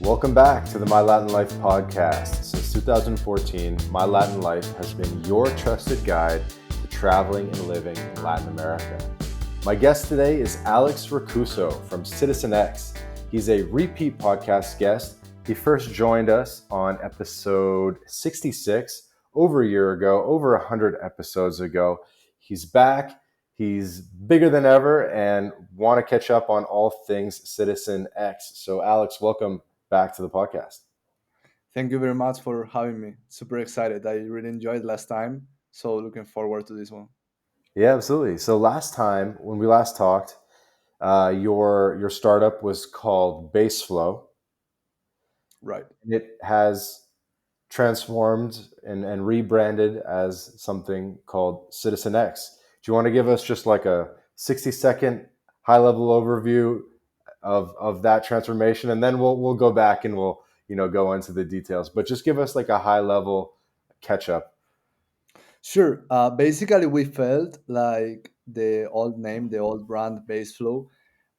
Welcome back to the My Latin Life podcast. Since 2014, My Latin Life has been your trusted guide to traveling and living in Latin America. My guest today is Alex Recouso from CitizenX. He's a repeat podcast guest. He first joined us on episode 66 over a year ago, over 100 episodes ago. He's back. He's bigger than ever and want to catch up on all things CitizenX. So Alex, welcome back to the podcast. Thank you very much for having me. Super excited. I really enjoyed last time. So looking forward to this one. Yeah, absolutely. So last time when we last talked, your startup was called BaseFlow. Right. It has transformed and rebranded as something called CitizenX. Do you want to give us just like a 60-second high-level overview of that transformation, and then we'll go back and we'll go into the details. But just give us like a high-level catch up. Sure. Basically, we felt like the old name, the old brand BaseFlow,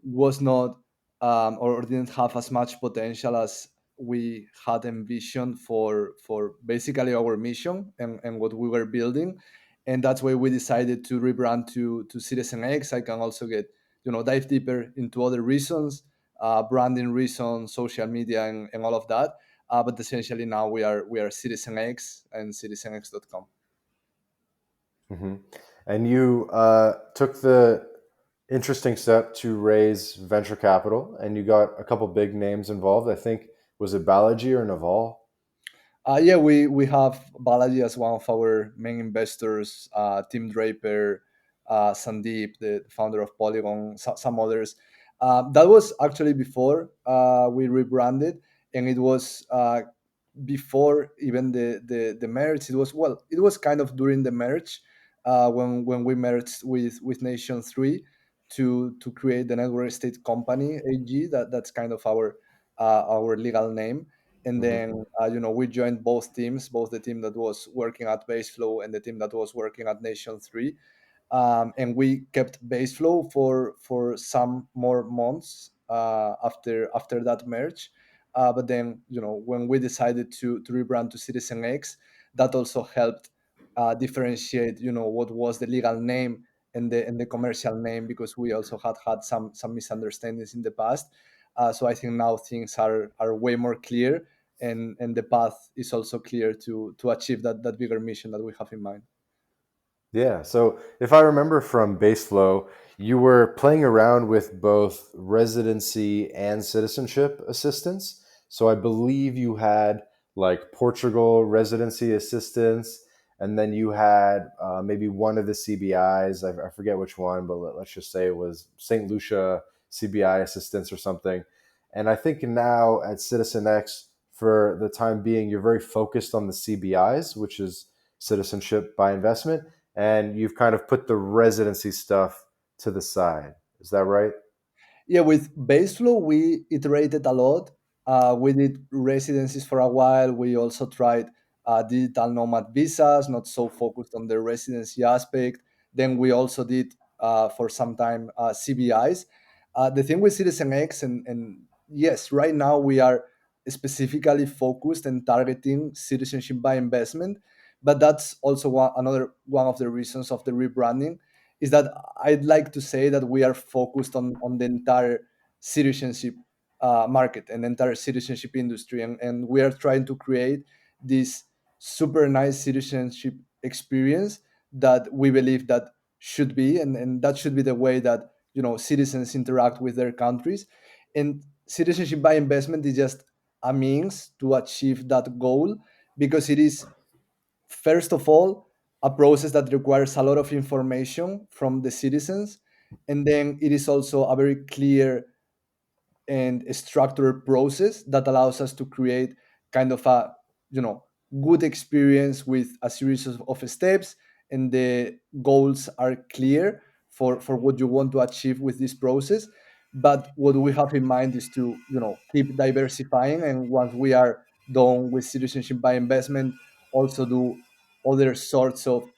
was not or didn't have as much potential as we had envisioned for basically our mission and what we were building. And that's why we decided to rebrand to CitizenX. I can also get dive deeper into other reasons, branding reasons, social media, and all of that. But essentially now we are CitizenX and CitizenX.com. hmm And you took the interesting step to raise venture capital, and you got a couple big names involved. I think was it Balaji or Naval? Yeah, we have Balaji as one of our main investors, Tim Draper, Sandeep, the founder of Polygon, some others. That was actually before we rebranded, and it was before even the merge. It was kind of during the merge when we merged with Nation 3 to create the network state company AG. That's kind of our legal name. And hmm then we joined both teams, both the team that was working at BaseFlow and the team that was working at Nation 3. And we kept BaseFlow for some more months after that merge. But then when we decided to rebrand to CitizenX, that also helped differentiate what was the legal name and the commercial name, because we also had some misunderstandings in the past. So I think now things are way more clear, and the path is also clear to achieve that bigger mission that we have in mind. Yeah. So if I remember from BaseFlow, you were playing around with both residency and citizenship assistance. So I believe you had like Portugal residency assistance, and then you had maybe one of the CBIs. I forget which one, but let's just say it was St. Lucia CBI assistance or something. And I think now at CitizenX, for the time being, you're very focused on the CBIs, which is citizenship by investment, and you've kind of put the residency stuff to the side. Is that right? Yeah, with Baseflow, we iterated a lot. We did residencies for a while. We also tried digital nomad visas, not so focused on the residency aspect. Then we also did for some time CBIs. The thing with CitizenX, and yes, right now we are specifically focused and targeting citizenship by investment, but that's also another one of the reasons of the rebranding is that I'd like to say that we are focused on the entire citizenship market and entire citizenship industry, and we are trying to create this super nice citizenship experience that we believe that should be, and that should be the way that citizens interact with their countries. And citizenship by investment is just a means to achieve that goal, because it is, first of all, a process that requires a lot of information from the citizens, and then it is also a very clear and structured process that allows us to create kind of a you know good experience with a series of steps, and the goals are clear for what you want to achieve with this process. But what we have in mind is to keep diversifying, and once we are done with citizenship by investment, also do other sorts of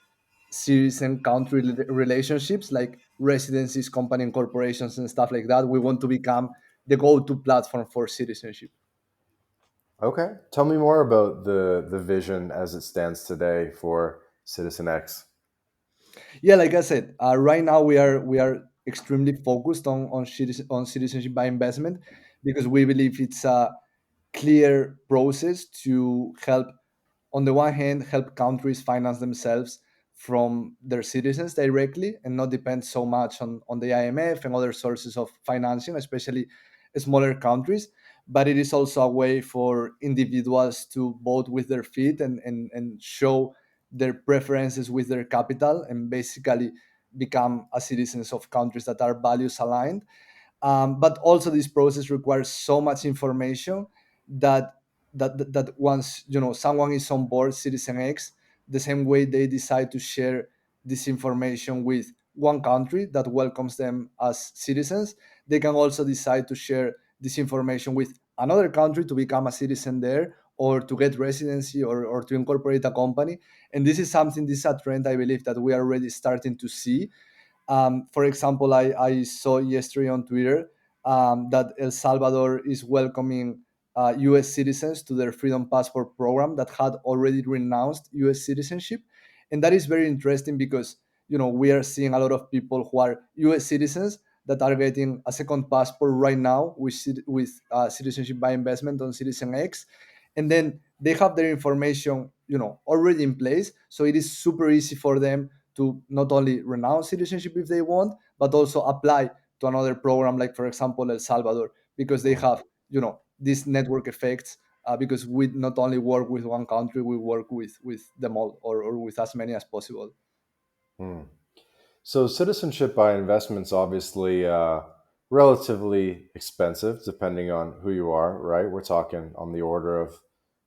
cities and country relationships like residencies, company and corporations and stuff like that. We want to become the go-to platform for citizenship. Okay. Tell me more about the vision as it stands today for Citizen X. Yeah, like I said, right now we are extremely focused on citizenship by investment, because we believe it's a clear process to help, on the one hand, help countries finance themselves from their citizens directly and not depend so much on the IMF and other sources of financing, especially smaller countries. But it is also a way for individuals to vote with their feet and show their preferences with their capital, and basically become a citizens of countries that are values aligned. But also this process requires so much information that that once someone is on board Citizen X, the same way they decide to share this information with one country that welcomes them as citizens, they can also decide to share this information with another country to become a citizen there, or to get residency, or to incorporate a company. And this is a trend I believe that we are already starting to see. For example, I saw yesterday on Twitter that El Salvador is welcoming US citizens to their Freedom Passport program that had already renounced US citizenship. And that is very interesting because, we are seeing a lot of people who are US citizens that are getting a second passport right now with citizenship by investment on Citizen X. And then they have their information, already in place. So it is super easy for them to not only renounce citizenship if they want, but also apply to another program, like for example El Salvador, because they Mm. have these network effects. Because we not only work with one country, we work with them all, or with as many as possible. Mm. So citizenship by investment's obviously relatively expensive, depending on who you are. Right, we're talking on the order of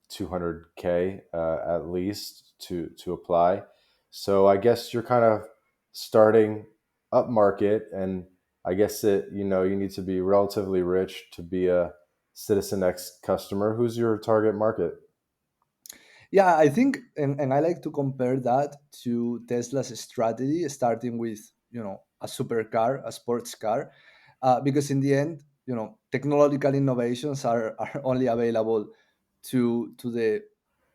200K at least to apply. So I guess you're kind of starting up market, and I guess it you need to be relatively rich to be a Citizen X customer. Who's your target market? Yeah, I think, and I like to compare that to Tesla's strategy, starting with a supercar, a sports car, because in the end, technological innovations are only available to the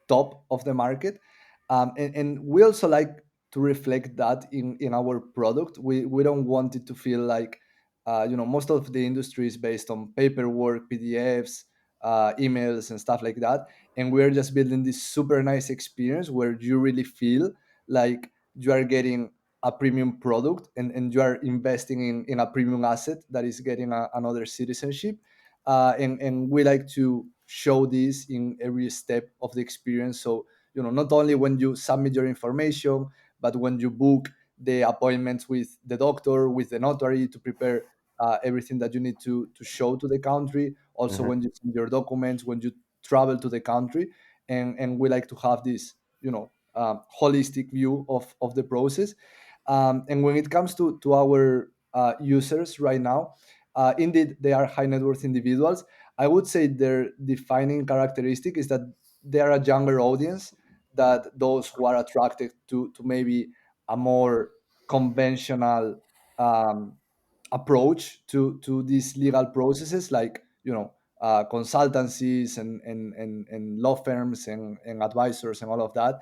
top of the market. And we also like to reflect that in our product. We don't want it to feel like, most of the industry is based on paperwork, PDFs, emails, and stuff like that. And we're just building this super nice experience where you really feel like you are getting a premium product, and you are investing in a premium asset that is getting another citizenship. And we like to show this in every step of the experience. So not only when you submit your information, but when you book the appointments with the doctor, with the notary, to prepare everything that you need to show to the country. Also, Hmm. when you send your documents, when you travel to the country. And we like to have this holistic view of the process. And when it comes to our users right now, indeed they are high net worth individuals. I would say their defining characteristic is that they are a younger audience, that those who are attracted to maybe a more conventional um, approach to these legal processes, like consultancies and law firms and advisors and all of that.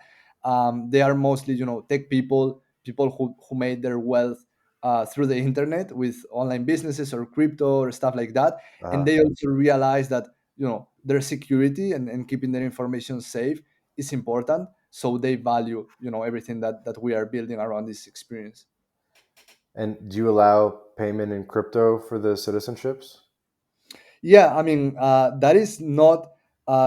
They are mostly tech people who made their wealth through the internet with online businesses or crypto or stuff like that. And Uh, they also realize that their security and keeping their information safe is important, so they value everything that we are building around this experience. and do you allow payment in crypto for the citizenships? Yeah, I mean, that is not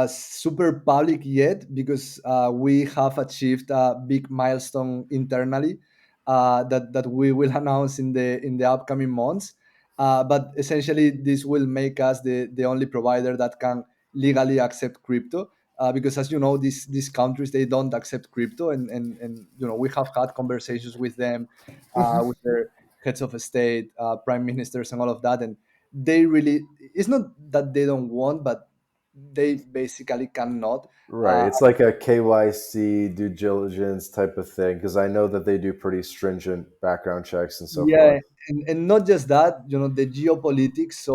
super public yet, because we have achieved a big milestone internally that we will announce in the upcoming months. But essentially, this will make us the only provider that can legally accept crypto. Because as you know, these countries, they don't accept crypto, and we have had conversations with them, with their heads of state, prime ministers, and all of that. And they really, it's not that they don't want, but they basically cannot. Right. uh, It's like a KYC due diligence type of thing because I know that they do pretty stringent background checks and so yeah, forth. and not just that, the geopolitics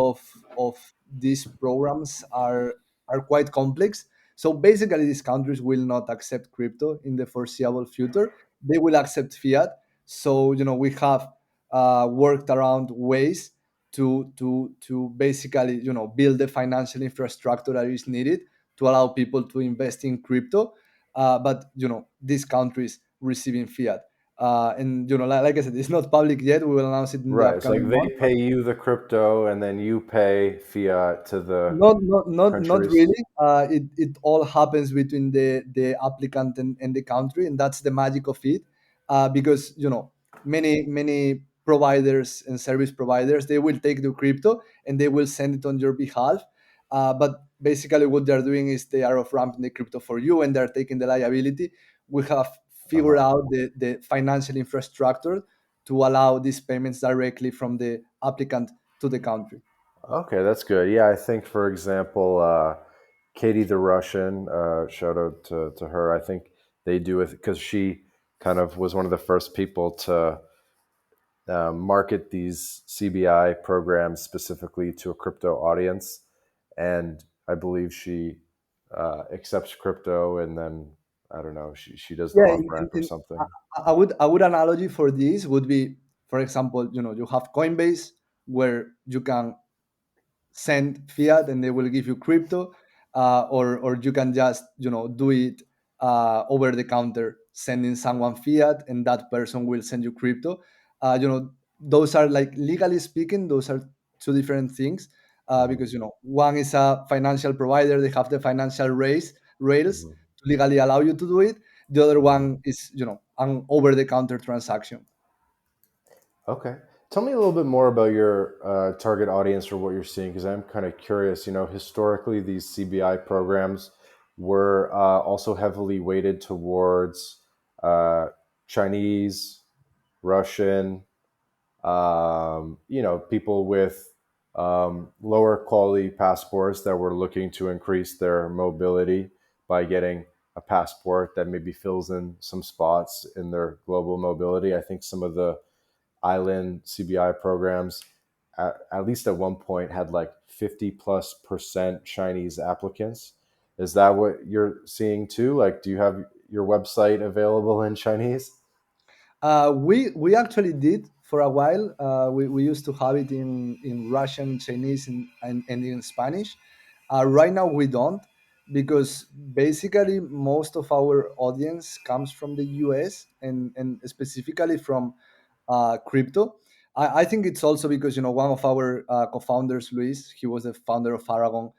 of these programs are are quite complex. So basically, these countries will not accept crypto in the foreseeable future. They will accept fiat. So we have worked around ways to basically build the financial infrastructure that is needed to allow people to invest in crypto. But these countries receiving fiat. And like I said, it's not public yet. We will announce it in the Right. It's like upcoming month. they pay you the crypto and then you pay fiat to the Not countries. really. It all happens between the applicant and the country, and that's the magic of it. Because many providers and service providers, they will take the crypto and they will send it on your behalf. But basically, what they're doing is they are off ramping the crypto for you, and they're taking the liability. We have figured Uh-huh. out the financial infrastructure to allow these payments directly from the applicant to the country. Okay, that's good. Yeah, I think, for example, Katie the Russian, shout out to her. I think they do it because she kind of was one of the first people to market these CBI programs specifically to a crypto audience. And I believe she accepts crypto and then, I don't know, she does the Yeah, off ramp or I something. I would analogy for this would be, for example, you have Coinbase where you can send fiat and they will give you crypto, or you can just do it over the counter, sending someone fiat and that person will send you crypto. Those are, like, legally speaking, those are two different things. Hmm. Because one is a financial provider, they have the financial rails Hmm. to legally allow you to do it. The other Hmm. one is an over the counter transaction. Okay. Tell me a little bit more about your target audience or what you're seeing, because I'm kind of curious. Historically, these CBI programs were also heavily weighted towards uh, Chinese, Russian, people with lower quality passports that were looking to increase their mobility by getting a passport that maybe fills in some spots in their global mobility. I think some of the island CBI programs, at least at one point, had like 50+% Chinese applicants. Is that what you're seeing too? Like, do you have your website available in Chinese? We actually did for a while. We used to have it in Russian, Chinese, and in Spanish. Right now we don't, because basically most of our audience comes from the US, and specifically from crypto. I think it's also because one of our co-founders, Luis, he was the founder of Aragon.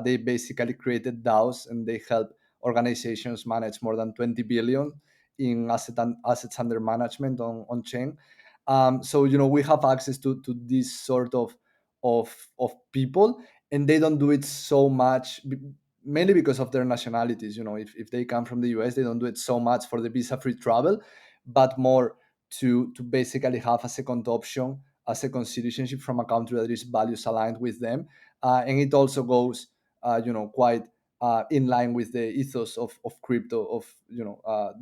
They basically created DAOs and they help organizations manage more than 20 billion in assets under management on chain. So we have access to this sort of people, and they don't do it so much, mainly because of their nationalities. If they come from the US, they don't do it so much for the visa free travel, but more to basically have a second option, a second citizenship from a country that is values aligned with them. And it also goes quite in line with the ethos of crypto, of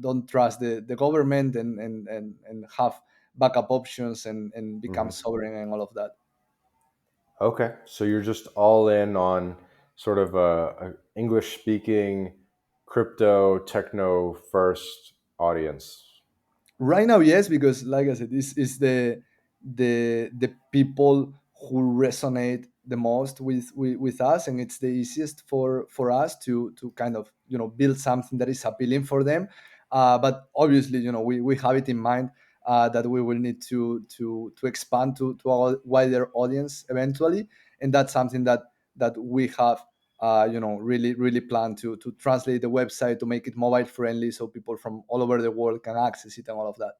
don't trust the government, and have backup options, and become Hmm. sovereign and all of that. Okay, so you're just all in on sort of a English speaking crypto techno first audience. Right now, yes, because like I said, this is the people who resonate the most with us, and it's the easiest for us to kind of build something that is appealing for them. But obviously, we have it in mind that we will need to expand to a wider audience eventually, and that's something that we have really plan to translate the website to make it mobile friendly, so people from all over the world can access it and all of that.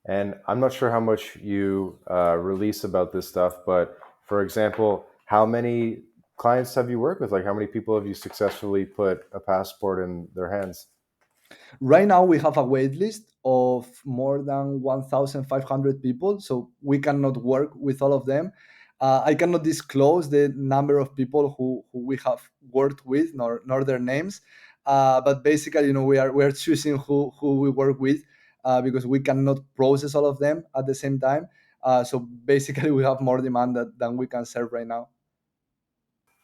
And I'm not sure how much you release about this stuff, but for example, how many clients have you worked with? Like, how many people have you successfully put a passport in their hands? Right now, we have a wait list of more than 1,500 people, so we cannot work with all of them. I cannot disclose the number of people who we have worked with, nor their names. But basically, we are choosing who we work with, because we cannot process all of them at the same time. So basically, we have more demand than we can serve right now.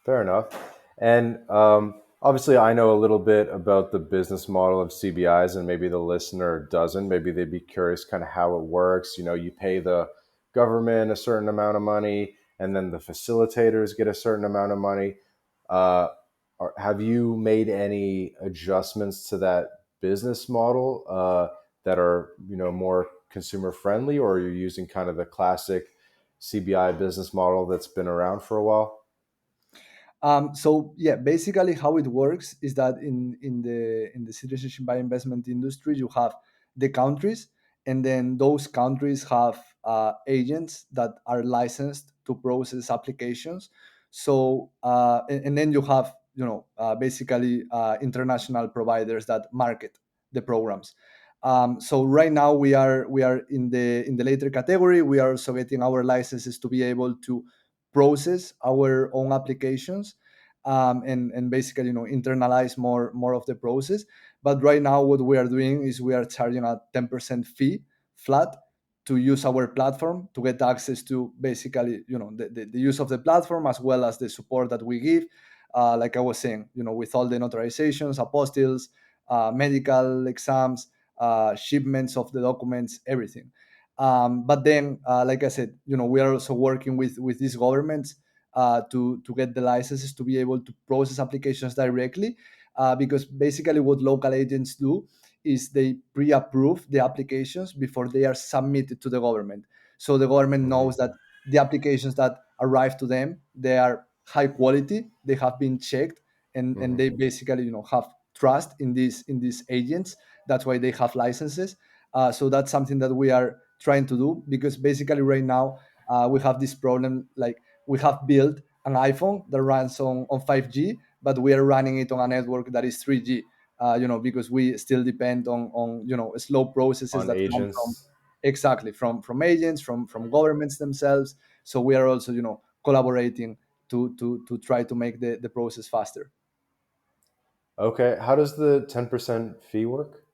Fair enough. And obviously, I know a little bit about the business model of CBIs, and maybe the listener doesn't. Maybe they'd be curious kind of how it works. You pay the government a certain amount of money, and then the facilitators get a certain amount of money. Uh, have you made any adjustments to that business model that are more consumer friendly, or are you using kind of the classic CBI business model that's been around for a while? So yeah, basically how it works is that in the citizenship by investment industry, you have the countries, and then those countries have agents that are licensed to process applications. So and then you have basically international providers that market the programs. So right now we are in the later category. We are also getting our licenses to be able to process our own applications, and basically internalize more of the process. But right now what we are doing is we are charging a 10% fee flat to use our platform, to get access to basically the use of the platform, as well as the support that we give, like I was saying, with all the notarizations, apostilles, medical exams, shipments of the documents, everything. But then, like I said, we are also working with these governments to get the licenses to be able to process applications directly, because basically what local agents do is they pre-approve the applications before they are submitted to the government. So the government knows Hmm. that the applications that arrive to them, they are high quality, they have been checked, and Hmm. they basically have trust in these agents. That's why they have licenses. So that's something that we are trying to do, because basically right now we have this problem, like we have built an iPhone that runs on 5G, but we are running it on a network that is 3G. Because we still depend on slow processes On that come from agents. exactly from agents, from governments themselves. So we are also collaborating to try to make the process faster. Okay. How does the 10% fee work?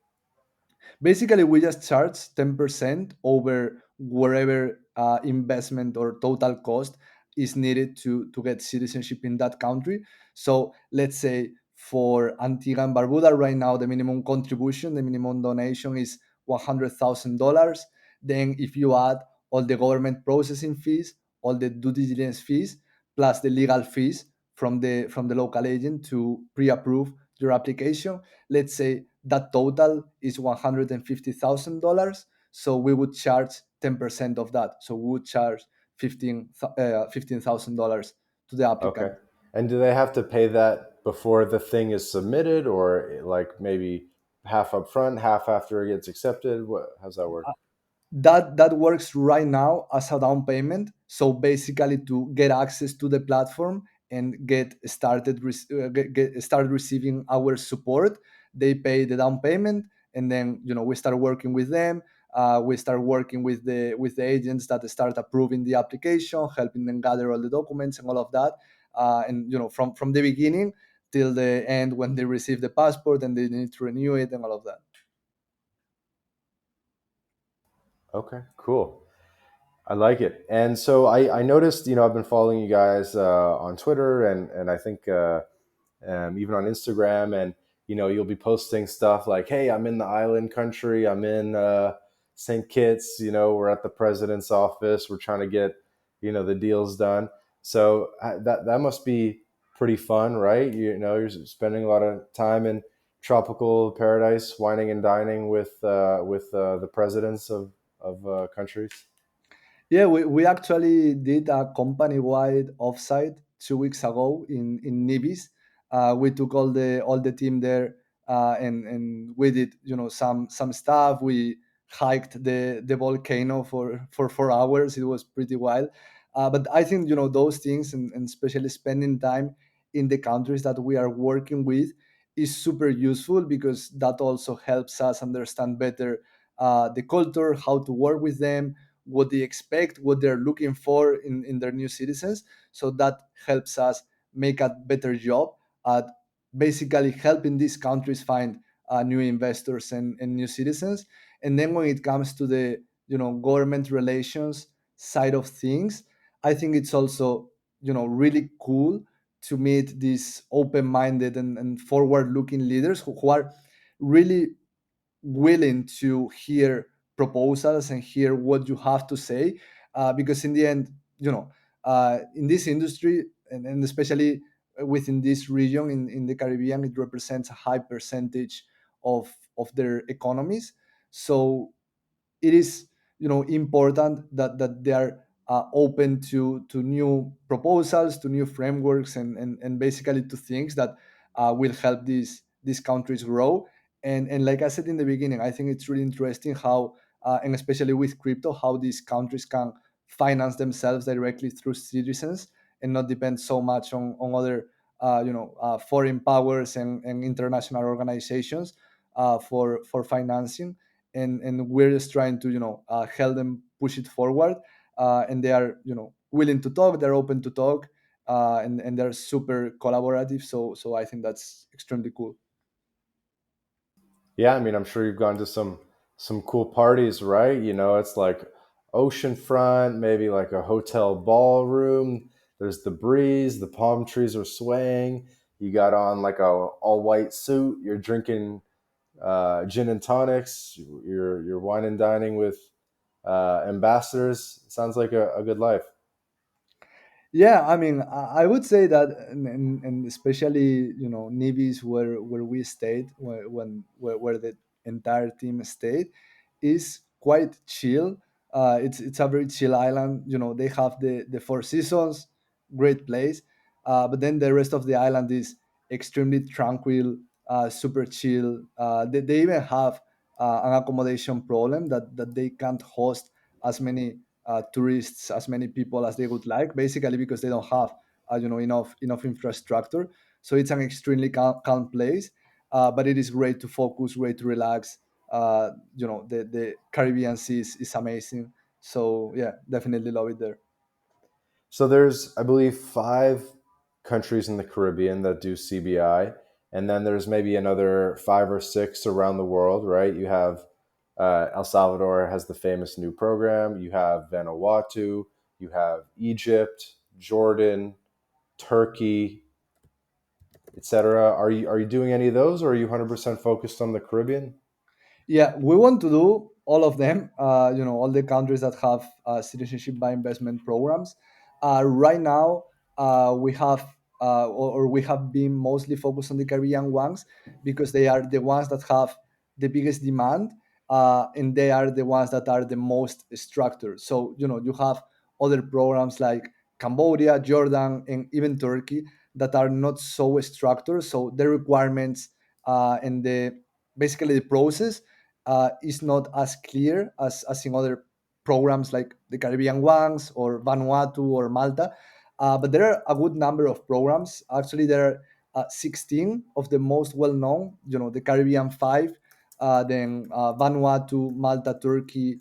Basically, we just charge 10% over wherever investment or total cost is needed to get citizenship in that country. So let's say for Antigua and Barbuda, right now, the minimum contribution, the minimum donation is $100,000. Then if you add all the government processing fees, all the due diligence fees, plus the legal fees from the local agent to pre-approve your application, let's say that total is $150,000. So we would charge 10% of that. So we would charge $15,000 to the Okay. applicant. And do they have to pay that before the thing is submitted, or like maybe half up front, half after it gets accepted? How's that work? That works right now as a down payment. So basically, to get access to the platform and get start receiving our support, they pay the down payment, and then we start working with them. We start working with the agents that start approving the application, helping them gather all the documents and all of that. And from the beginning till the end, when they receive the passport and they need to renew it and all of that. Okay, cool. I like it. And so I noticed, I've been following you guys on Twitter, and I think even on Instagram, and you'll be posting stuff like, "Hey, I'm in the island country. I'm in St. Kitts. We're at the president's office. We're trying to get the deals done." So that must be pretty fun, right? You're spending a lot of time in tropical paradise, wining and dining with the presidents of countries. Yeah, we actually did a company-wide offsite 2 weeks ago in Nibis. We took all the team there, and we did some stuff. We hiked the volcano for 4 hours. It was pretty wild. But I think those things, and especially spending time in the countries that we are working with, is super useful, because that also helps us understand better the culture, how to work with them, what they expect, what they're looking for in their new citizens. So that helps us make a better job at basically helping these countries find new investors and new citizens. And then when it comes to the government relations side of things, I think it's also really cool to meet these open-minded and forward-looking leaders who are really willing to hear proposals and hear what you have to say, because in the end, in this industry, and especially within this region in the Caribbean, it represents a high percentage of their economies. So it is, important that they are open to new proposals, to new frameworks, and basically to things that will help these countries grow. And like I said in the beginning, I think it's really interesting how, and especially with crypto, how these countries can finance themselves directly through citizens and not depend so much on other foreign powers and international organizations for financing. And we're just trying to help them push it forward. And they are willing to talk, they're open to talk, and they're super collaborative. So I think that's extremely cool. Yeah, I mean, I'm sure you've gone to some cool parties, right? You know, it's like oceanfront, maybe like a hotel ballroom. There's the breeze, the palm trees are swaying. You got on like a all white suit. You're drinking gin and tonics. You're wine and dining with ambassadors. Sounds like a good life. Yeah, I mean, I would say that, and especially Nivis, where we stayed, where the entire team stayed, is quite chill. It's a very chill island. They have the Four Seasons, great place, but then the rest of the island is extremely tranquil, super chill. They even have an accommodation problem that they can't host as many tourists, as many people as they would like, basically because they don't have enough infrastructure. So it's an extremely calm place, but it is great to focus, great to relax. The Caribbean Sea is amazing. So yeah, definitely love it there. So there's, I believe, five countries in the Caribbean that do CBI, and then there's maybe another five or six around the world, right? You have El Salvador has the famous new program. You have Vanuatu. You have Egypt, Jordan, Turkey, etc. Are you doing any of those, or are you 100% focused on the Caribbean? Yeah, we want to do all of them. All the countries that have citizenship by investment programs. Right now, we have or we have been mostly focused on the Caribbean ones because they are the ones that have the biggest demand, and they are the ones that are the most structured. So you have other programs like Cambodia, Jordan, and even Turkey that are not so structured. So the requirements and the basically the process is not as clear as in other programs like the Caribbean ones or Vanuatu or Malta. But there are a good number of programs. Actually, there are 16 of the most well known, the Caribbean five, then Vanuatu, Malta, Turkey,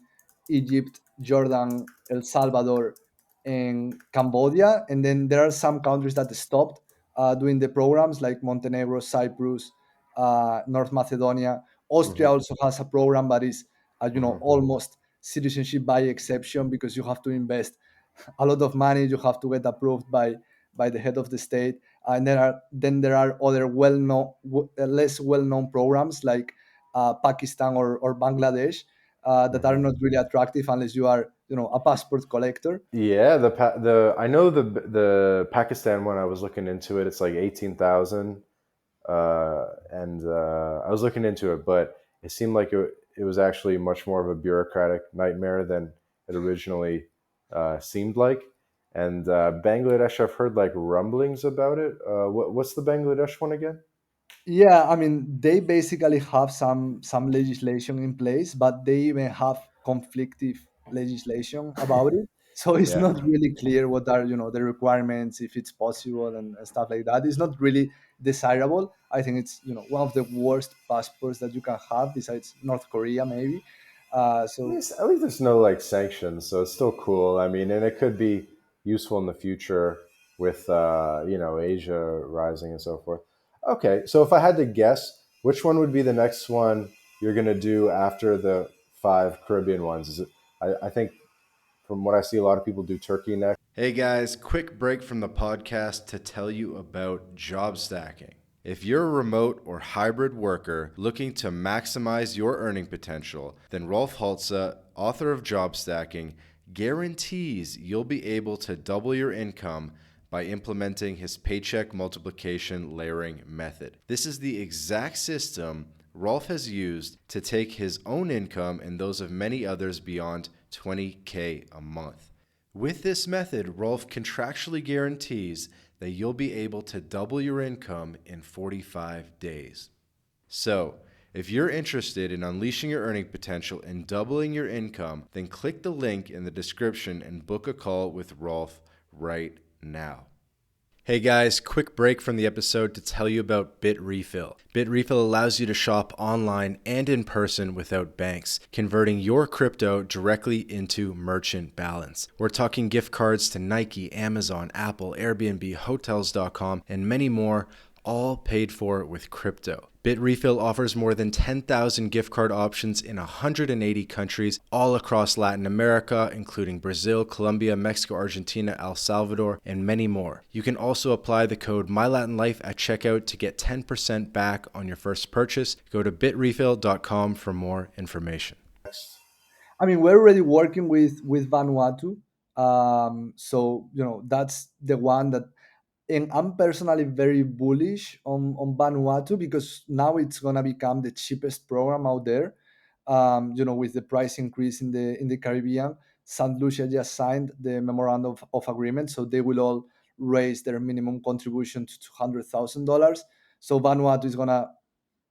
Egypt, Jordan, El Salvador, and Cambodia. And then there are some countries that stopped doing the programs like Montenegro, Cyprus, North Macedonia. Austria Hmm. also has a program, but is Hmm. almost citizenship by exception because you have to invest a lot of money. You have to get approved by the head of the state, and there are other less well known programs like Pakistan or Bangladesh that are Hmm. not really attractive unless you are a passport collector. Yeah, the I know the Pakistan one. I was looking into it. It's like 18,000, and I was looking into it, but it seemed like it was actually much more of a bureaucratic nightmare than it originally seemed like. And Bangladesh, I've heard like rumblings about it. What's the Bangladesh one again? Yeah, I mean, they basically have some legislation in place, but they even have conflictive legislation about it. So it's Yeah. not really clear what are the requirements, if it's possible and stuff like that. It's not really desirable. I think it's one of the worst passports that you can have besides North Korea maybe. So At least there's no like sanctions, so it's still cool. I mean, and it could be useful in the future with Asia rising and so forth. Okay, so if I had to guess, which one would be the next one you're gonna do after the five Caribbean ones? Is it? I think from what I see, a lot of people do Turkey next. Hey guys, quick break from the podcast to tell you about job stacking. If you're a remote or hybrid worker looking to maximize your earning potential, then Rolf Haltza, author of Job Stacking, guarantees you'll be able to double your income by implementing his paycheck multiplication layering method. This is the exact system Rolf has used to take his own income and those of many others beyond 20K a month. With this method, Rolf contractually guarantees that you'll be able to double your income in 45 days. So, if you're interested in unleashing your earning potential and doubling your income, then click the link in the description and book a call with Rolf right now. Hey guys, quick break from the episode to tell you about BitRefill. BitRefill allows you to shop online and in person without banks, converting your crypto directly into merchant balance. We're talking gift cards to Nike, Amazon, Apple, Airbnb, Hotels.com, and many more, all paid for with crypto. BitRefill offers more than 10,000 gift card options in 180 countries all across Latin America, including Brazil, Colombia, Mexico, Argentina, El Salvador, and many more. You can also apply the code MyLatinLife at checkout to get 10% back on your first purchase. Go to bitrefill.com for more information. I mean, we're already working with Vanuatu, so that's the one that, and I'm personally very bullish on Vanuatu because now it's gonna become the cheapest program out there. With the price increase in the Caribbean, St. Lucia just signed the memorandum of agreement, so they will all raise their minimum contribution to $200,000. So Vanuatu is gonna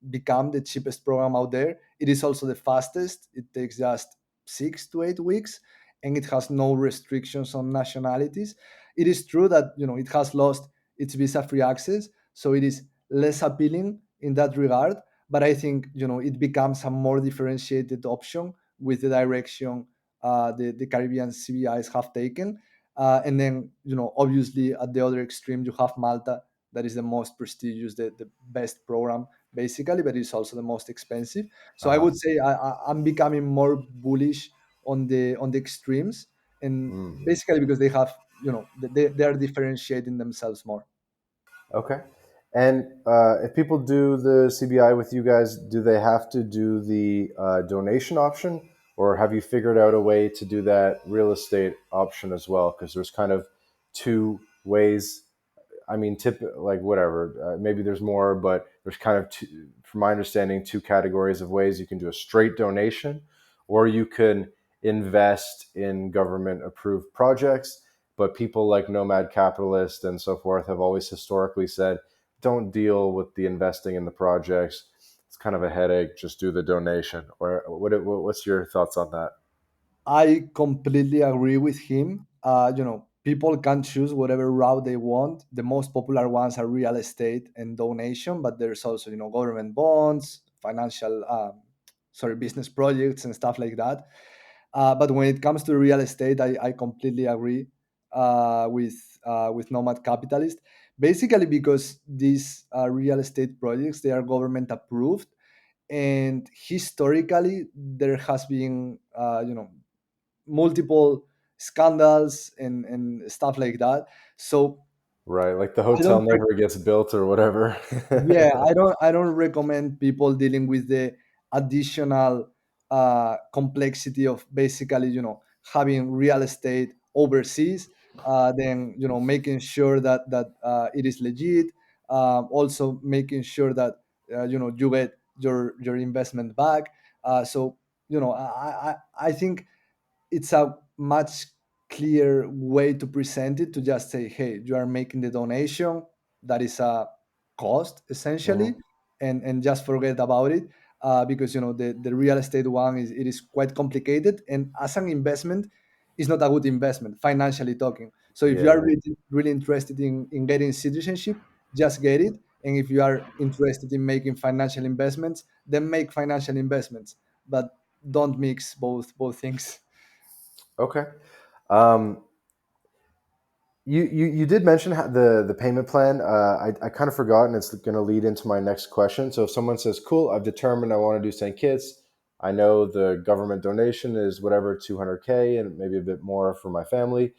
become the cheapest program out there. It is also the fastest. It takes just 6 to 8 weeks, and it has no restrictions on nationalities. It is true that it has lost its visa-free access, so it is less appealing in that regard. But I think it becomes a more differentiated option with the direction the Caribbean CBIs have taken. And then obviously at the other extreme you have Malta, that is the most prestigious, the best program basically, but it's also the most expensive. So I Uh-huh. would say I'm becoming more bullish on the extremes, and Mm. basically because they have they are differentiating themselves more. Okay. And if people do the CBI with you guys, do they have to do the donation option, or have you figured out a way to do that real estate option as well? Because there's kind of two ways. I mean, like whatever. Maybe there's more, but there's kind of two, from my understanding, two categories of ways you can do a straight donation, or you can invest in government-approved projects. But people like Nomad Capitalist and so forth have always historically said, don't deal with the investing in the projects. It's kind of a headache. Just do the donation. Or what's your thoughts on that? I completely agree with him. People can choose whatever route they want. The most popular ones are real estate and donation, but there's also government bonds, financial, business projects and stuff like that. But when it comes to real estate, I completely agree with Nomad Capitalist. Basically, because these real estate projects, they are government approved, and historically there has been multiple scandals and stuff like that. So Right, like the I hotel don't never gets built or whatever. yeah, I don't recommend people dealing with the additional complexity of basically having real estate overseas, then making sure that it is legit, also making sure that you get your investment back. So I think it's a much clear way to present it, to just say, hey, you are making the donation, that is a cost essentially, Mhm. and just forget about it, because the real estate one is quite complicated, and as an investment it's not a good investment financially talking. So if you Yeah, are really interested in getting citizenship, just get it. And if you are interested in making financial investments, then make financial investments, but don't mix both things. okay. Um, you did mention the payment plan. I kind of forgot, and it's going to lead into my next question. So if someone says, "Cool, I've determined I want to do St. Kitts. I know the government donation is whatever 200K and maybe a bit more for my family.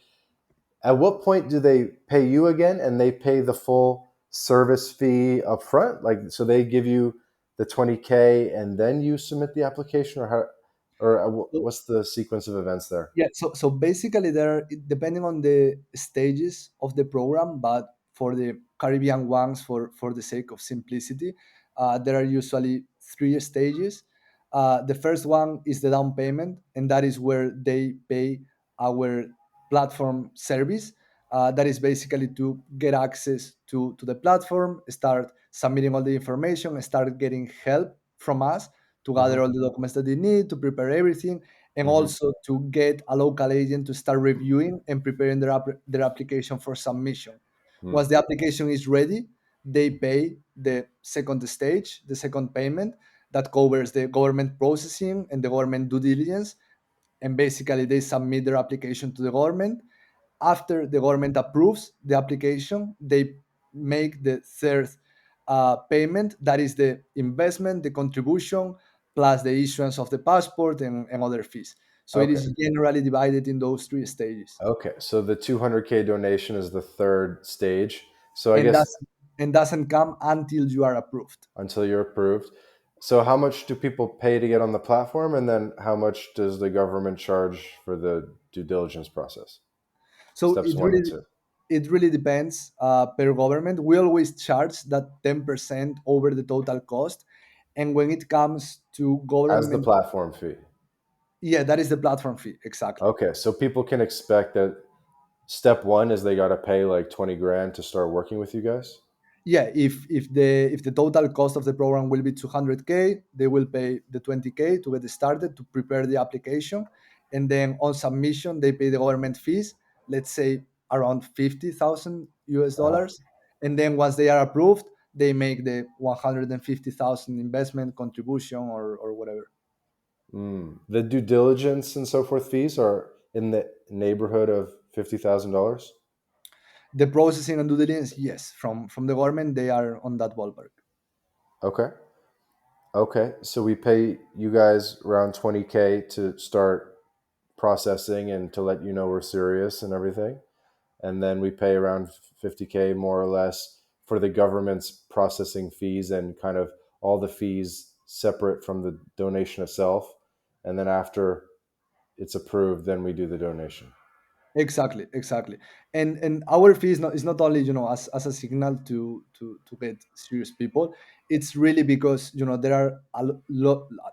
At what point do they pay you again, and they pay the full service fee up front? Like, so they give you the 20K and then you submit the application, or how, or what's the sequence of events there? Yeah, so basically, there, depending on the stages of the program, but for the Caribbean ones, for the sake of simplicity, there are usually three stages. The first one is the down payment, and that is where they pay our platform service. That is basically to get access to the platform, start submitting all the information, and start getting help from us to gather Hmm. all the documents that they need to prepare everything, and Hmm. also to get a local agent to start reviewing and preparing their application for submission. Hmm. Once the application is ready, they pay the second stage, the second payment that covers the government processing and the government due diligence. And basically, they submit their application to the government. After the government approves the application, they make the third payment, that is the investment, the contribution, plus the issuance of the passport, and other fees. So it Okay. is generally divided in those three stages. Okay. So the 200K donation is the third stage. So I and guess doesn't and doesn't come until you are approved. until you're approved. So how much do people pay to get on the platform, and then how much does the government charge for the due diligence process? So Steps one and two. it really depends per government. We always charge that 10% over the total cost, and when it comes to As the government, platform fee. yeah, that is the platform fee, exactly. Okay, so people can expect that step one is they got to pay like 20 grand to start working with you guys. Yeah, if the total cost of the program will be 200K, they will pay the 20K to get started to prepare the application, and then on submission they pay the government fees, let's say around 50,000 US Uh-huh. dollars, and then once they are approved, they make the 150,000 investment contribution, or whatever. The due diligence and so forth fees are in the neighborhood of $50,000. The processing and due diligence, yes, from the government, they are on that ballpark. Okay. Okay. So we pay you guys around 20K to start processing and to let you know we're serious and everything. And then we pay around 50K more or less for the government's processing fees and kind of all the fees separate from the donation itself. And then after it's approved, then we do the donation. Exactly, exactly. And our fee is not only, as a signal to get serious people. It's really because, there are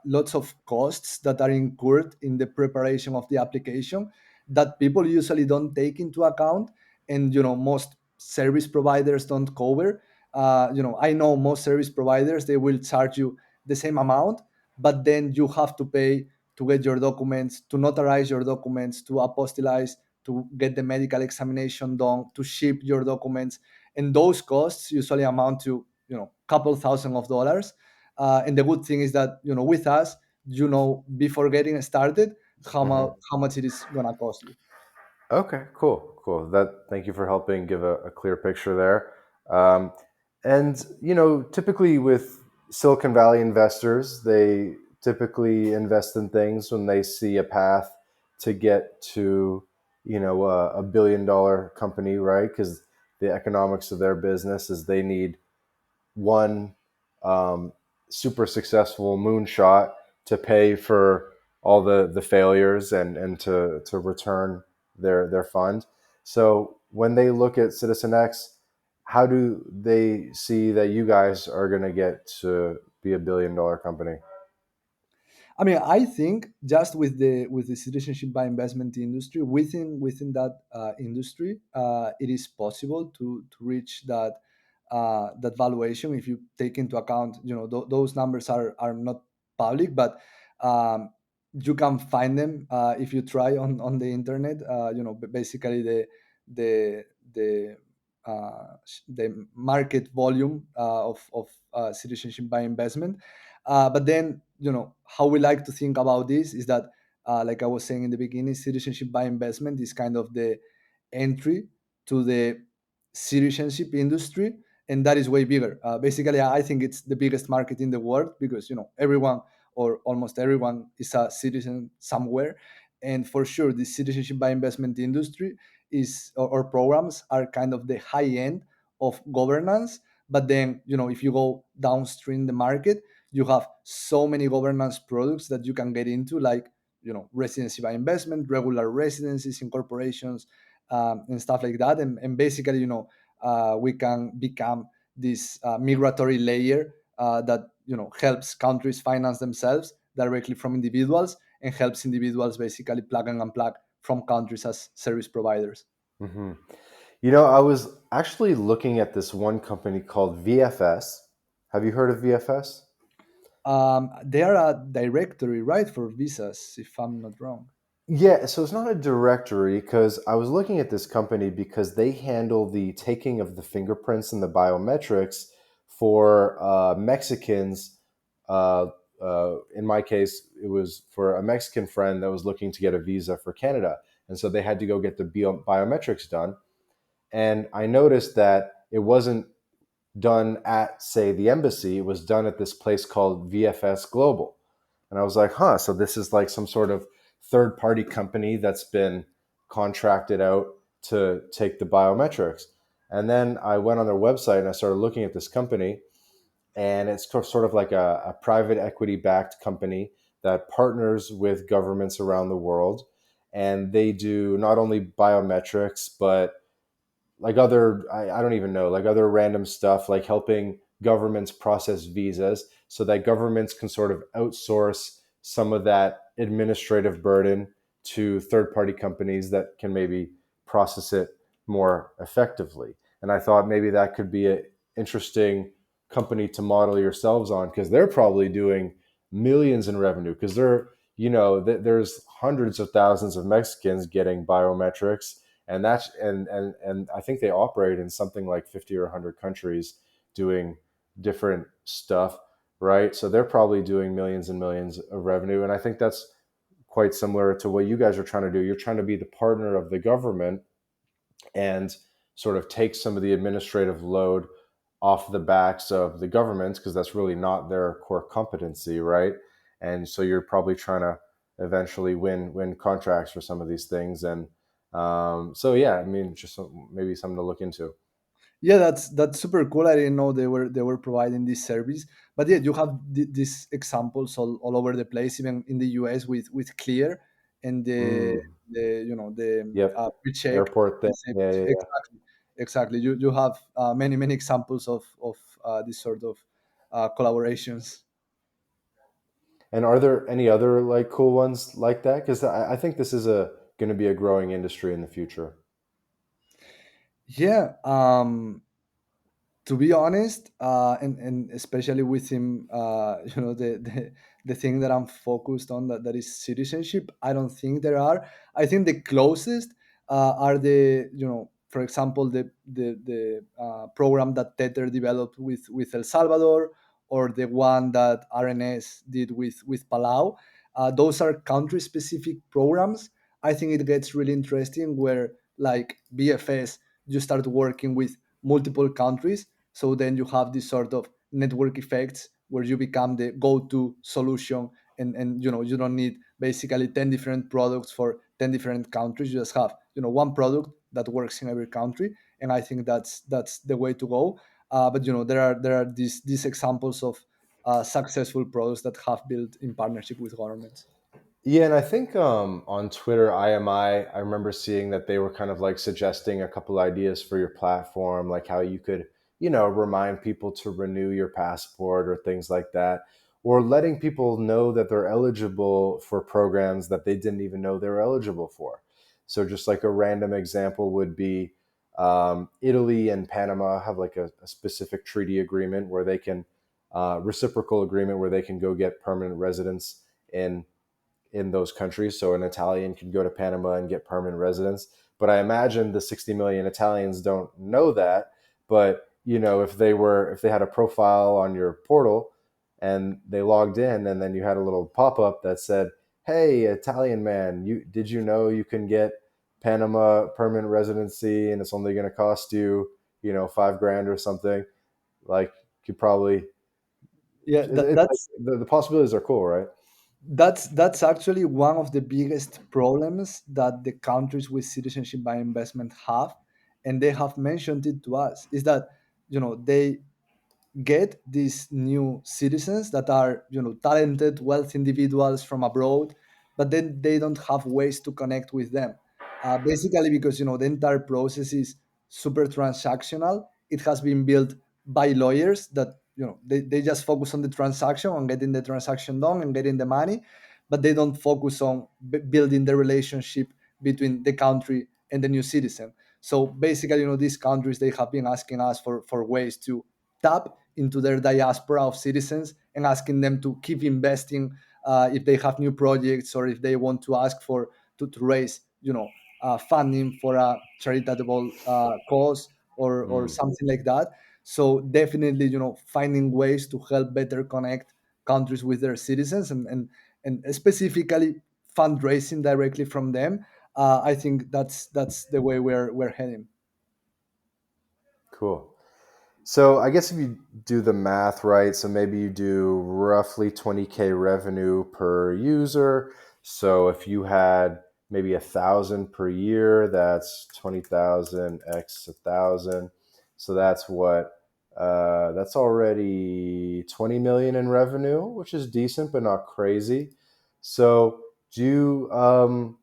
lots of costs that are incurred in the preparation of the application that people usually don't take into account, and most service providers don't cover. I know most service providers, they will charge you the same amount, but then you have to pay to get your documents, to notarize your documents, to apostilize, to get the medical examination done, to ship your documents, and those costs usually amount to, couple thousand of dollars. And the good thing is that, with us, before getting started, Mhm. how much it is gonna cost you. Okay, cool, cool. That thank you for helping give a clear picture there. Um, and typically with Silicon Valley investors, they typically invest in things when they see a path to get to a $1 billion company, right? Because the economics of their business is they need one um, super successful moonshot to pay for all the failures and to return their fund. So when they look at CitizenX, how do they see that you guys are going to get to be $1 billion company? I mean, I think just with the citizenship by investment industry, within that industry, it is possible to reach that valuation if you take into account, those numbers are not public, but um, you can find them if you try on the internet. Basically the the the market volume of citizenship by investment. But then, how we like to think about this is that, like I was saying in the beginning, citizenship by investment is kind of the entry to the citizenship industry, and that is way bigger. Basically, I think it's the biggest market in the world because, everyone or almost everyone is a citizen somewhere, And for sure, the citizenship by investment industry or programs are kind of the high end of governance. But then, if you go downstream the market, you have so many governance products that you can get into, like, residency by investment, regular residencies in corporations, and stuff like that. And basically, we can become this migratory layer that helps countries finance themselves directly from individuals, and helps individuals basically plug and unplug from countries as service providers. Hmm. I was actually looking at this one company called VFS. Have you heard of VFS? They are a directory, right, for visas, if I'm not wrong. Yeah, so it's not a directory because I was looking at this company because they handle the taking of the fingerprints and the biometrics for Mexicans. Uh, in my case, it was for a Mexican friend that was looking to get a visa for Canada. And so they had to go get the biometrics done. And I noticed that it wasn't done at, say, the embassy. It was done at this place called VFS Global. And I was like, huh, so this is like some sort of third party company that's been contracted out to take the biometrics. And then I went on their website and I started looking at this company. And it's sort of like a private equity backed company that partners with governments around the world. And they do not only biometrics, but like other I don't even know, like other random stuff, like helping governments process visas so that governments can sort of outsource some of that administrative burden to third party companies that can maybe process it more effectively. And I thought maybe that could be an interesting company to model yourselves on, because they're probably doing millions in revenue, because there's hundreds of thousands of Mexicans getting biometrics, and I think they operate in something like 50 or 100 countries doing different stuff, right? So they're probably doing millions and millions of revenue, and I think that's quite similar to what you guys are trying to do. You're trying to be the partner of the government and sort of take some of the administrative load off the backs of the governments, because that's really not their core competency, right? And so you're probably trying to eventually win contracts for some of these things. And so yeah, I mean, just maybe something to look into. Yeah, that's super cool. I didn't know they were providing this service. But yeah, you have these examples all over the place, even in the US with Clear, and Mm, the yep. pre-check. Airport thing. Yeah, yeah, yeah. Exactly, exactly. You have many examples of this sort of collaborations. And are there any other like cool ones like that? Because I think this is a going to be a growing industry in the future. Yeah. To be honest, and especially within the thing that I'm focused on, that is citizenship, I don't think there are. I think the closest are for example, the program that Tether developed with El Salvador, or the one that RNS did with Palau. Those are country specific programs. I think it gets really interesting where, like BFS, you start working with multiple countries, so then you have this sort of network effects where you become the go-to solution, and you don't need basically 10 different products for 10 different countries. You just have one product that works in every country, and I think that's the way to go. But there are these examples of successful products that have built in partnership with governments. Yeah, and I think on Twitter, I remember seeing that they were kind of like suggesting a couple ideas for your platform, like how you could, remind people to renew your passport or things like that, or letting people know that they're eligible for programs that they didn't even know they were eligible for. So, just like a random example would be Italy and Panama have like a specific treaty agreement where they can, reciprocal agreement where they can go get permanent residence in those countries. So an Italian can go to Panama and get permanent residence. But I imagine the 60 million Italians don't know that. But if they had a profile on your portal and they logged in, and then you had a little pop up that said, "Hey, Italian man, did you know you can get Panama permanent residency, and it's only going to cost you, 5 grand or something." Like, you probably Yeah, it's like that's the possibilities are cool, right? That's actually one of the biggest problems that the countries with citizenship by investment have, and they have mentioned it to us, is that they get these new citizens that are talented wealthy individuals from abroad, but then they don't have ways to connect with them, basically because the entire process is super transactional. It has been built by lawyers that they just focus on the transaction, on getting the transaction done and getting the money, but they don't focus on building the relationship between the country and the new citizen. So basically, these countries, they have been asking us for ways to tap into their diaspora of citizens and asking them to keep investing if they have new projects, or if they want to ask for to raise funding for a charitable cause, or Mm, something like that. So definitely, finding ways to help better connect countries with their citizens, and specifically fundraising directly from them. I think that's the way we're heading. cool. So I guess if you do the math right, so maybe you do roughly 20K revenue per user. So if you had maybe 1,000 per year, that's 20,000 x 1,000. So that's what that's already 20 million in revenue, which is decent but not crazy. So do you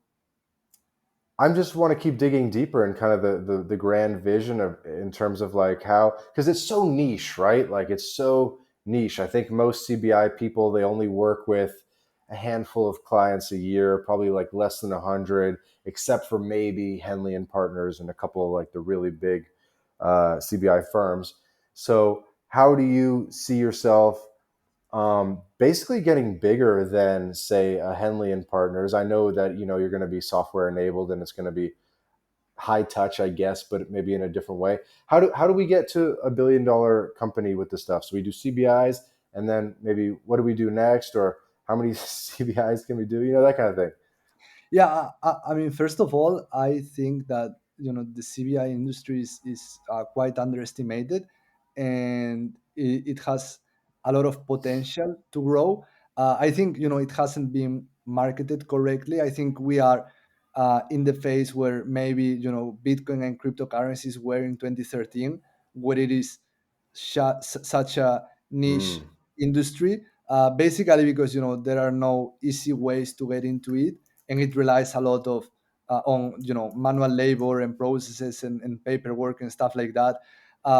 I just want to keep digging deeper in kind of the grand vision of in terms of like how, because it's so niche, right? Like it's so niche. I think most CBI people, they only work with a handful of clients a year, probably like less than 100, except for maybe Henley and Partners and a couple of like the really big CBI firms. So how do you see yourself basically getting bigger than say a Henley and Partners? I know that you're going to be software enabled and it's going to be high touch, I guess, but maybe in a different way. How do we get to $1 billion company with this stuff? So we do CBIs, and then maybe what do we do next, or how many CBIs can we do? That kind of thing. Yeah, I mean, first of all, I think that the CBI industry is quite underestimated, and it has a lot of potential to grow. I think it hasn't been marketed correctly. I think we are in the phase where maybe Bitcoin and cryptocurrencies were in 2013, where it is such a niche Mm, industry. Basically, because there are no easy ways to get into it, and it relies a lot of on manual labor and processes and paperwork and stuff like that.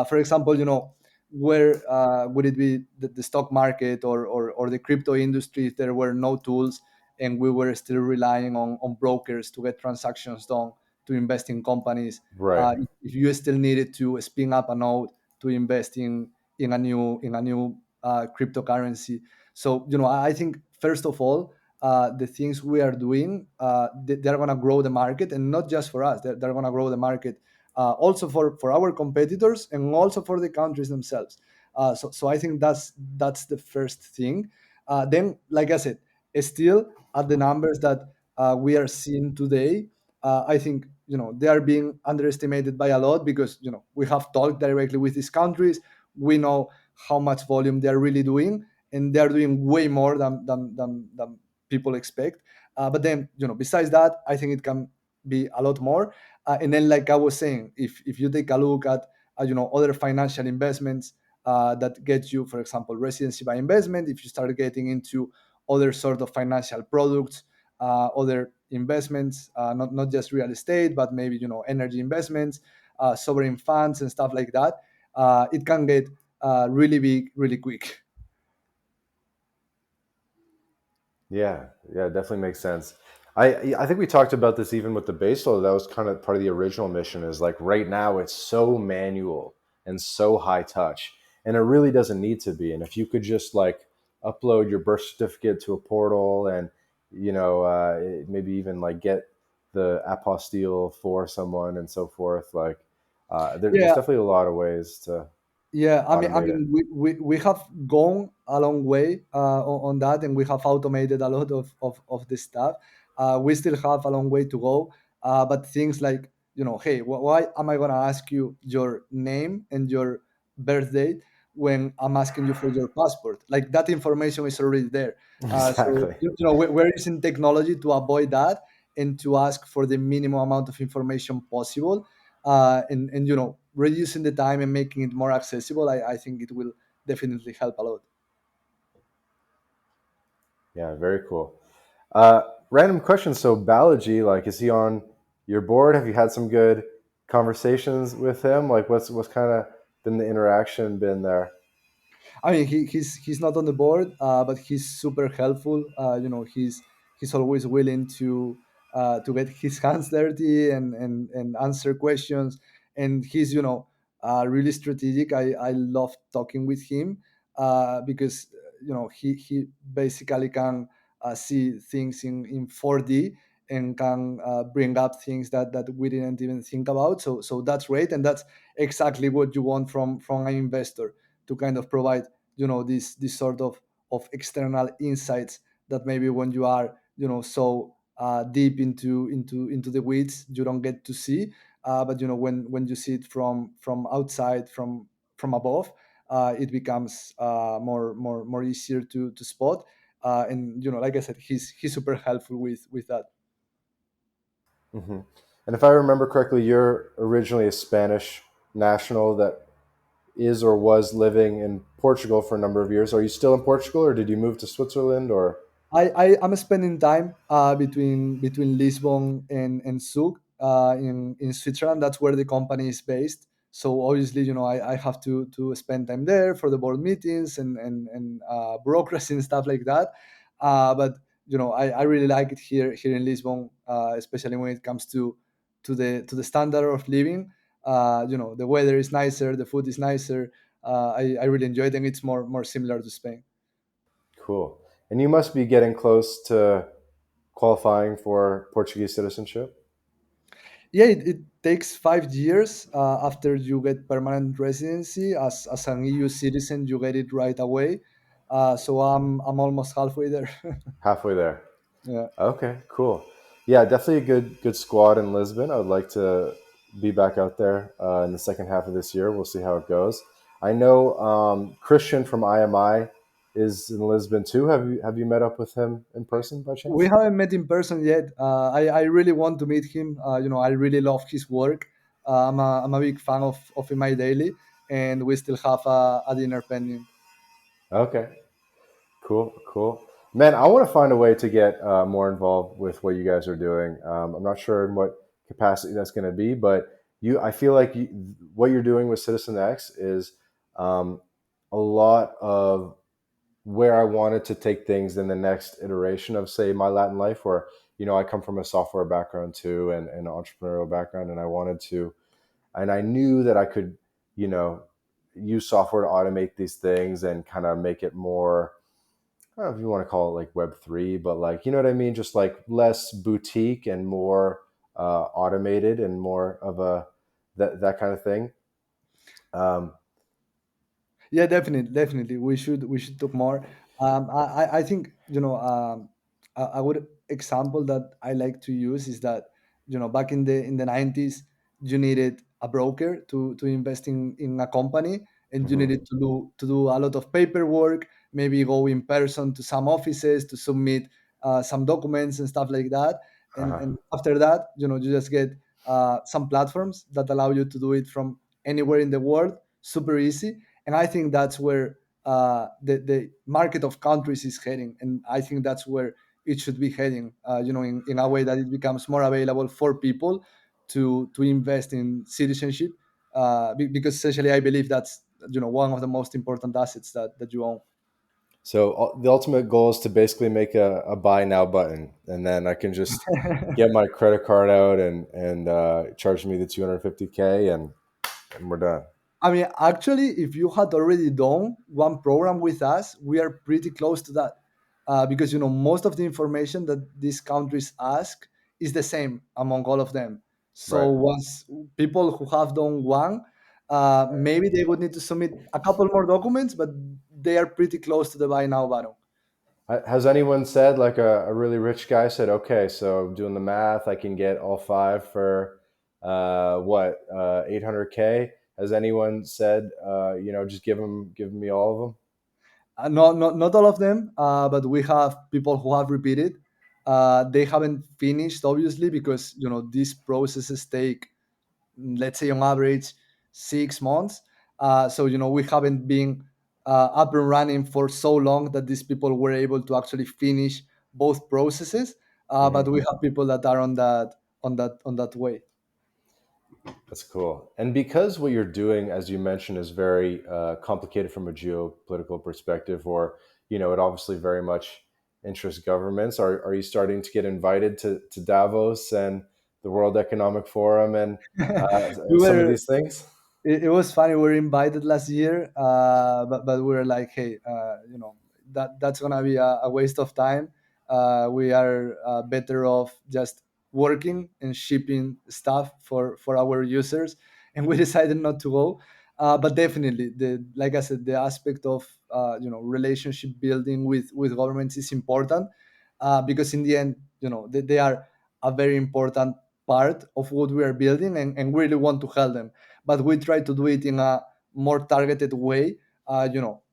For example, where would it be the stock market, or the crypto industry, if there were no tools and we were still relying on brokers to get transactions done, to invest in companies? right. If you still needed to spin up a node to invest in a new cryptocurrency. So I think, first of all, the things we are doing, they're going to grow the market, and not just for us. They're going to grow the market also for our competitors, and also for the countries themselves. So I think that's the first thing. Then, like I said, still at the numbers that we are seeing today, I think they are being underestimated by a lot, because we have talked directly with these countries. We know how much volume they are really doing, and they are doing way more than people expect. But then, besides that, I think it can be a lot more. And then, like I was saying, if you take a look at other financial investments that get you, for example, residency by investment. If you start getting into other sort of financial products, other investments, not just real estate, but maybe energy investments, sovereign funds, and stuff like that, it can get really big really quick. Yeah, yeah, it definitely makes sense. I think we talked about this even with the base load. That was kind of part of the original mission. Is like right now it's so manual and so high touch, and it really doesn't need to be. And if you could just like upload your birth certificate to a portal, and maybe even like get the apostille for someone and so forth, like there's Yeah, definitely a lot of ways to yeah. I automate it. mean, we have gone a long way on that, and we have automated a lot of this stuff. We still have a long way to go, but things like, hey, why am I gonna ask you your name and your birth date? when I'm asking you for your passport. Like that information is already there. So Exactly. we're using technology to avoid that and to ask for the minimum amount of information possible, and reducing the time and making it more accessible. I think it will definitely help a lot. Yeah, very cool. Random question. So Balaji, like, is he on your board? Have you had some good conversations with him? Like, what's kind of been the interaction been there? I mean, he's not on the board, but he's super helpful. He's always willing to get his hands dirty and answer questions. And he's really strategic. I love talking with him because he basically can see things in 4D and can bring up things that we didn't even think about. So that's great, and that's exactly what you want from an investor, to kind of provide this sort of external insights that maybe when you are so deep into the weeds you don't get to see, but when you see it from outside, from above, it becomes more easier to spot, and like I said, he's super helpful with that. Hmm. And if I remember correctly, you're originally a Spanish national that is or was living in Portugal for a number of years. Are you still in Portugal, or did you move to Switzerland? Or I'm spending time between Lisbon and Zug, in Switzerland. That's where the company is based. So obviously, I have to spend time there for the board meetings and bureaucracy and stuff like that. But I really like it here in Lisbon, especially when it comes to the standard of living. The weather is nicer, the food is nicer. I really enjoy it, and it's more similar to Spain. cool. And you must be getting close to qualifying for Portuguese citizenship. Yeah, it takes 5 years after you get permanent residency. As an EU citizen, you get it right away. So I'm almost halfway there. Halfway there. Yeah. Okay, cool. Yeah, definitely a good squad in Lisbon. I would like to be back out there in the second half of this year. We'll see how it goes. I know Christian from IMI is in Lisbon too. Have you met up with him in person by We chance? haven't met in person yet. I really want to meet him. I really love his work. I'm a big fan of My Daily, and we still have a dinner pending. Okay, cool, cool. Man, I want to find a way to get more involved with what you guys are doing. I'm not sure in what capacity that's going to be, but I feel like what you're doing with CitizenX is um, a lot of where I wanted to take things in the next iteration of, say, my Latin life, where I come from a software background too, and an entrepreneurial background, and I wanted to, and I knew that I could, you know, use software to automate these things and kind of make it more. I don't know if you want to call it like Web3, but like, you know what I mean? Just like less boutique and more automated and more of a that kind of thing. Um, Yeah, definitely. We should talk more. I think a good example that I like to use is that back in the 90s, you needed a broker to invest in a company, and you mhm. needed to do a lot of paperwork, maybe go in person to some offices to submit some documents and stuff like that. And after that, you just get some platforms that allow you to do it from anywhere in the world, super easy. And I think that's where the market of countries is heading, and I think that's where it should be heading, in a way that it becomes more available for people to invest in citizenship, because essentially I believe that's one of the most important assets that you own. So the ultimate goal is to basically make a buy now button, and then I can just get my credit card out and charge me the 250K, and we're done. I mean, actually, if you had already done one program with us, we are pretty close to that, because most of the information that these countries ask is the same among all of them. So Right. once people who have done one, maybe they would need to submit a couple more documents, but they are pretty close to the buy now button. Has anyone said, like a really rich guy said, okay, so doing the math, I can get all five for 800K? Has anyone said, just give me all of them? Not all of them, but we have people who have repeated. They haven't finished, obviously, because these processes take, let's say, on average 6 months. So we haven't been up and running for so long that these people were able to actually finish both processes. But Hmm. we have people that are on that way. That's cool. And because what you're doing, as you mentioned, is very complicated from a geopolitical perspective, or it obviously very much interests governments. Are you starting to get invited to Davos and the World Economic Forum we and some of were these things? it was funny. We were invited last year, but we were like, hey, that's gonna be a waste of time. We are better off just working and shipping stuff for our users, and we decided not to go. But definitely, like I said, the aspect of relationship building with governments is important, because in the end, they are a very important part of what we are building, and we really want to help them, but we try to do it in a more targeted way,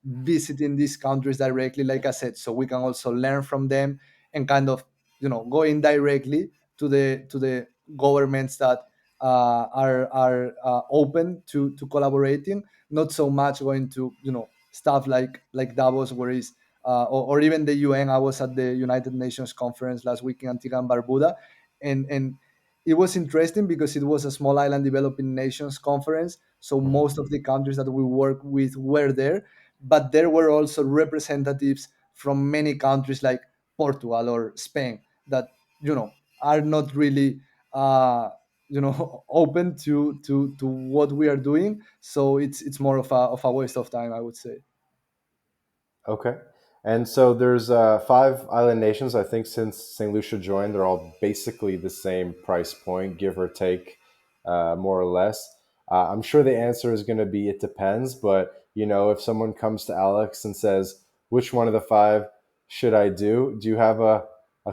visiting these countries directly, like I said, so we can also learn from them and kind of go indirectly to the governments that are open to collaborating, not so much going to stuff like Davos, where is or even the UN. I was at the United Nations conference last week in Antigua and Barbuda, and it was interesting because it was a small island developing nations conference, so most of the countries that we work with were there, but there were also representatives from many countries like Portugal or Spain that are not really open to what we are doing, so it's more of a waste of time, I would say. Okay. And so there's five island nations. I think since St. Lucia joined, they're all basically the same price point, give or take, more or less. I'm sure the answer is going to be it depends. But if someone comes to Alex and says, "Which one of the five should I do?" Do you have a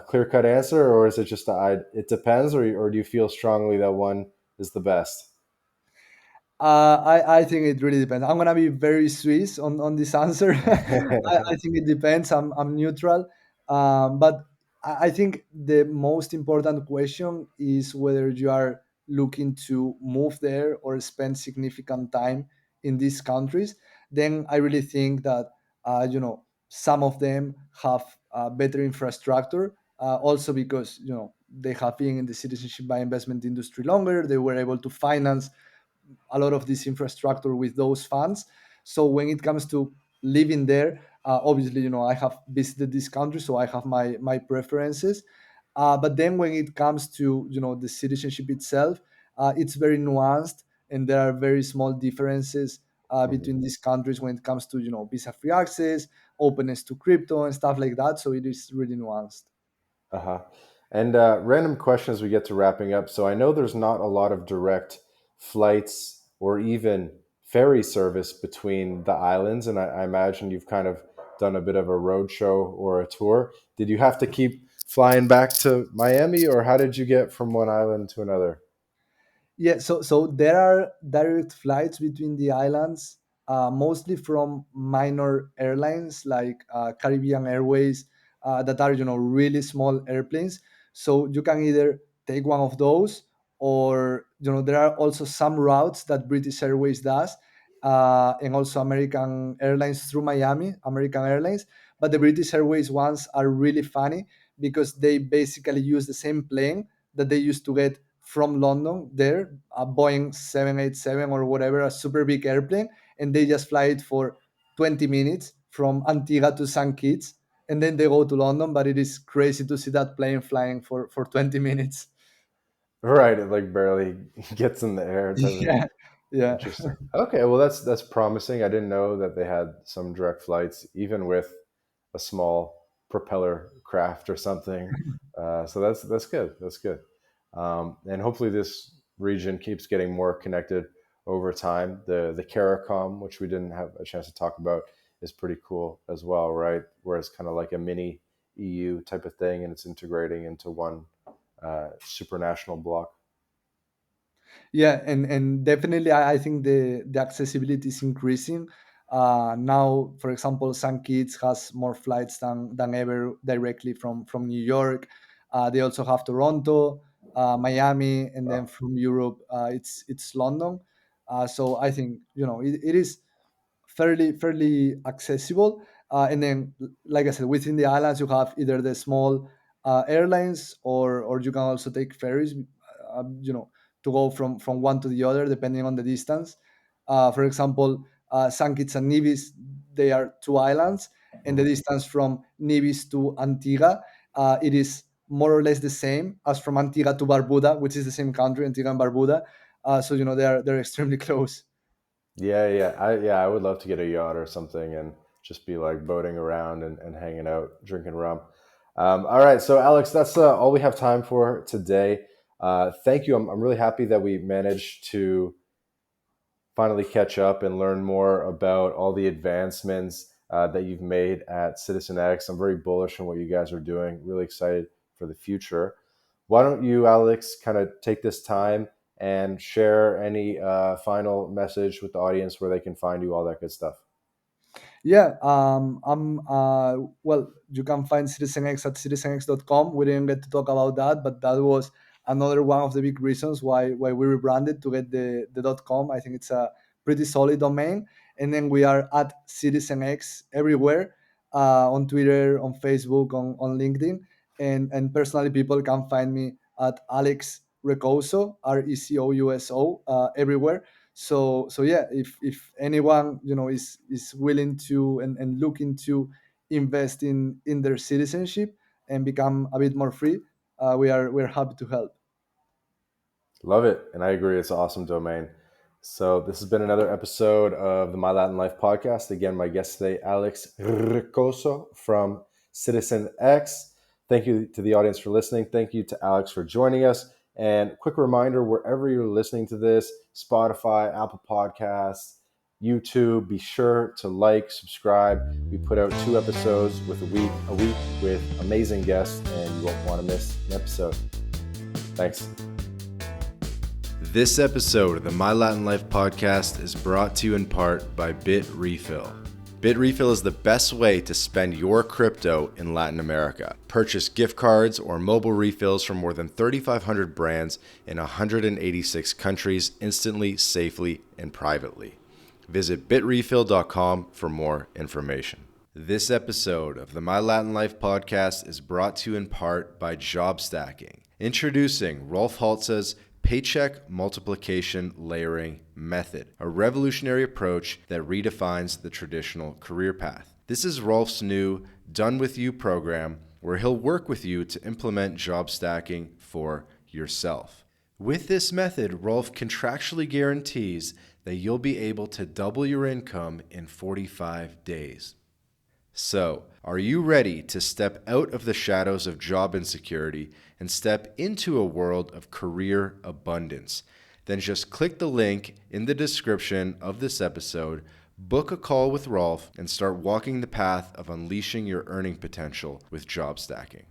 clear cut answer, or is it just it depends, or do you feel strongly that one is the best? I think it really depends. I'm gonna be very Swiss on this answer. I think it depends. I'm neutral, but I think the most important question is whether you are looking to move there or spend significant time in these countries. Then I really think that some of them have better infrastructure. Also because they have been in the citizenship by investment industry longer. They were able to finance a lot of this infrastructure with those funds. So when it comes to living there, obviously, I have visited this country, so I have my preferences. But then when it comes to the citizenship itself, it's very nuanced, and there are very small differences between these countries when it comes to visa-free access, openness to crypto, and stuff like that. So it is really nuanced. Uh-huh. And random question as we get to wrapping up. So I know there's not a lot of direct flights or even ferry service between the islands, and I imagine you've kind of done a bit of a road show or a tour. Did you have to keep flying back to Miami, or how did you get from one island to another? Yeah, so there are direct flights between the islands, mostly from minor airlines like Caribbean Airways, that are really small airplanes. So you can either take one of those, or there are also some routes that British Airways does, and also American Airlines through Miami, American Airlines. But the British Airways ones are really funny because they basically use the same plane that they used to get from London there, a Boeing 787 or whatever, a super big airplane, and they just fly it for 20 minutes from Antigua to St. Kitts, and then they go to London. But it is crazy to see that plane flying for 20 minutes. Right, it like barely gets in the air. It doesn't. Yeah, yeah. Interesting. Okay, well that's promising. I didn't know that they had some direct flights, even with a small propeller craft or something. So that's good. That's good. And hopefully this region keeps getting more connected over time. The CARICOM, which we didn't have a chance to talk about, is pretty cool as well, right? Where it's kind of like a mini EU type of thing, and it's integrating into one supranational block. Yeah, and definitely I think the accessibility is increasing. Now, for example, some kids has more flights than ever directly from New York. They also have Toronto, Miami, and then from Europe, it's London. So I think it is fairly accessible. And then, like I said, within the islands, you have either the small airlines, or you can also take ferries. To go from one to the other depending on the distance. For example, St. Kitts and Nevis, they are two islands, and the distance from Nevis to Antigua, it is more or less the same as from Antigua to Barbuda, which is the same country, Antigua and Barbuda. So they're extremely close. Yeah, I would love to get a yacht or something and just be like boating around and hanging out, drinking rum. All right, so Alex, that's all we have time for today. Thank you. I'm really happy that we managed to finally catch up and learn more about all the advancements that you've made at CitizenX. I'm very bullish on what you guys are doing. Really excited for the future. Why don't you, Alex, kind of take this time and share any final message with the audience where they can find you, all that good stuff? Yeah, well, you can find CitizenX at citizenx.com. We didn't get to talk about that, but that was another one of the big reasons why we rebranded to get the .com. I think it's a pretty solid domain. And then we are at CitizenX everywhere, on Twitter, on Facebook, on LinkedIn. And personally, people can find me at Alex Recouso, Recouso, everywhere. So yeah, if anyone is willing to and looking to invest in their citizenship and become a bit more free, we're happy to help. Love it. And I agree. It's an awesome domain. So this has been another episode of the My Latin Life podcast. Again, my guest today, Alex Ricoso from Citizen X. Thank you to the audience for listening. Thank you to Alex for joining us. And quick reminder, wherever you're listening to this, Spotify, Apple Podcasts, YouTube, be sure to like, subscribe. We put out 2 episodes a week with amazing guests, and you won't want to miss an episode. Thanks. This episode of the My Latin Life podcast is brought to you in part by BitRefill. BitRefill is the best way to spend your crypto in Latin America. Purchase gift cards or mobile refills from more than 3,500 brands in 186 countries instantly, safely, and privately. Visit bitrefill.com for more information. This episode of the My Latin Life podcast is brought to you in part by Job Stacking. Introducing Rolf Haltza's Paycheck Multiplication Layering Method, a revolutionary approach that redefines the traditional career path. This is Rolf's new Done With You program, where he'll work with you to implement job stacking for yourself. With this method, Rolf contractually guarantees that you'll be able to double your income in 45 days. So, are you ready to step out of the shadows of job insecurity and step into a world of career abundance? Then just click the link in the description of this episode, book a call with Rolf, and start walking the path of unleashing your earning potential with job stacking.